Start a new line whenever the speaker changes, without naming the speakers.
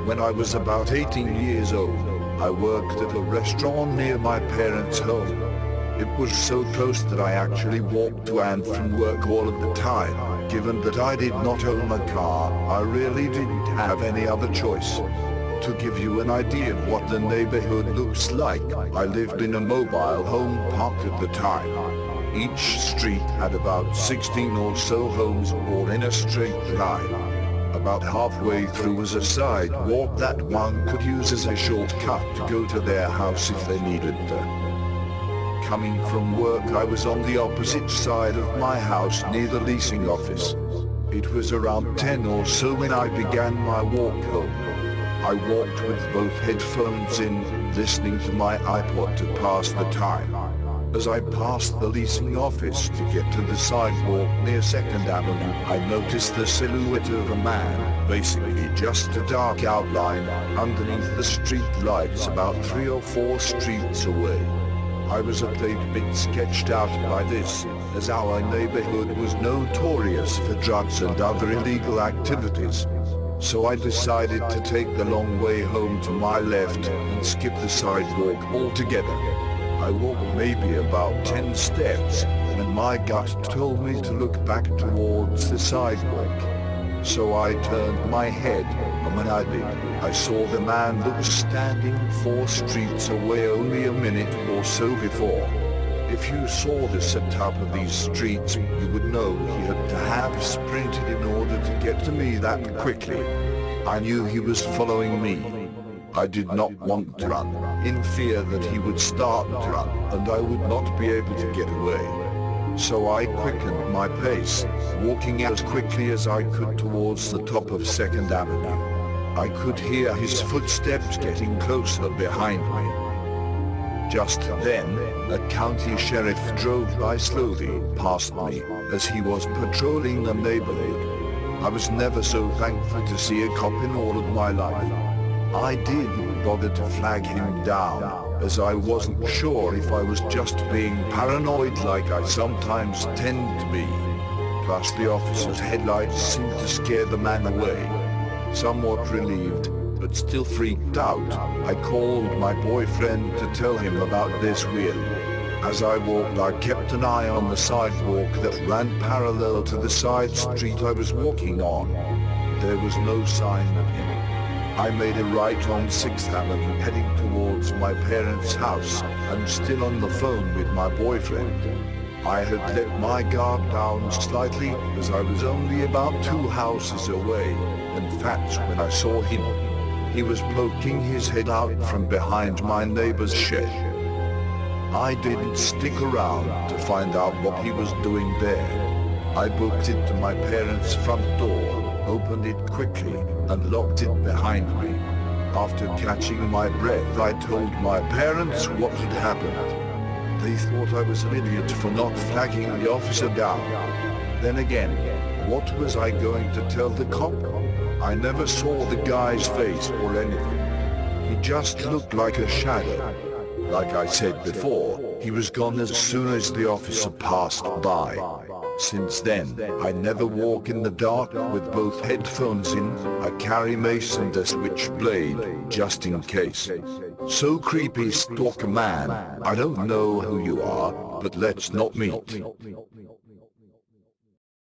When I was about 18 years old, I worked at a restaurant near my parents' home. It was so close that I actually walked to and from work all of the time. Given that I did not own a car, I really didn't have any other choice. To give you an idea of what the neighborhood looks like, I lived in a mobile home park at the time. Each street had about 16 or so homes all in a straight line. About halfway through was a sidewalk that one could use as a shortcut to go to their house if they needed to. Coming from work, I was on the opposite side of my house near the leasing office. It was around 10 or so when I began my walk home. I walked with both headphones in, listening to my iPod to pass the time. As I passed the leasing office to get to the sidewalk near 2nd Avenue, I noticed the silhouette of a man, basically just a dark outline, underneath the street lights about 3 or 4 streets away. I was a bit sketched out by this, as our neighborhood was notorious for drugs and other illegal activities. So I decided to take the long way home to my left and skip the sidewalk altogether. I walked maybe about 10 steps when my gut told me to look back towards the sidewalk. So I turned my head, and when I did, I saw the man that was standing 4 streets away only a minute or so before. If you saw the setup of these streets, you would know he had to have sprinted in order to get to me that quickly. I knew he was following me. I did not want to run, in fear that he would start to run, and I would not be able to get away. So I quickened my pace, walking as quickly as I could towards the top of 2nd Avenue. I could hear his footsteps getting closer behind me. Just then, a county sheriff drove by slowly past me as he was patrolling the neighborhood. I was never so thankful to see a cop in all of my life. I didn't bother to flag him down, as I wasn't sure if I was just being paranoid like I sometimes tend to be. Plus the officer's headlights seemed to scare the man away. Somewhat relieved, but still freaked out, I called my boyfriend to tell him about this really. As I walked, I kept an eye on the sidewalk that ran parallel to the side street I was walking on. There was no sign of him. I made a right on 6th Avenue heading towards my parents' house, and still on the phone with my boyfriend. I had let my guard down slightly as I was only about 2 houses away. In fact, when I saw him, he was poking his head out from behind my neighbor's shed. I didn't stick around to find out what he was doing there. I booked it to my parents' front door, opened it quickly, and locked it behind me. After catching my breath, I told my parents what had happened. They thought I was an idiot for not flagging the officer down. Then again, what was I going to tell the cop? I never saw the guy's face or anything. He just looked like a shadow. Like I said before, he was gone as soon as the officer passed by. Since then, I never walk in the dark with both headphones in. I carry mace and a switchblade, just in case. So creepy, stalker man, I don't know who you are, but let's not meet.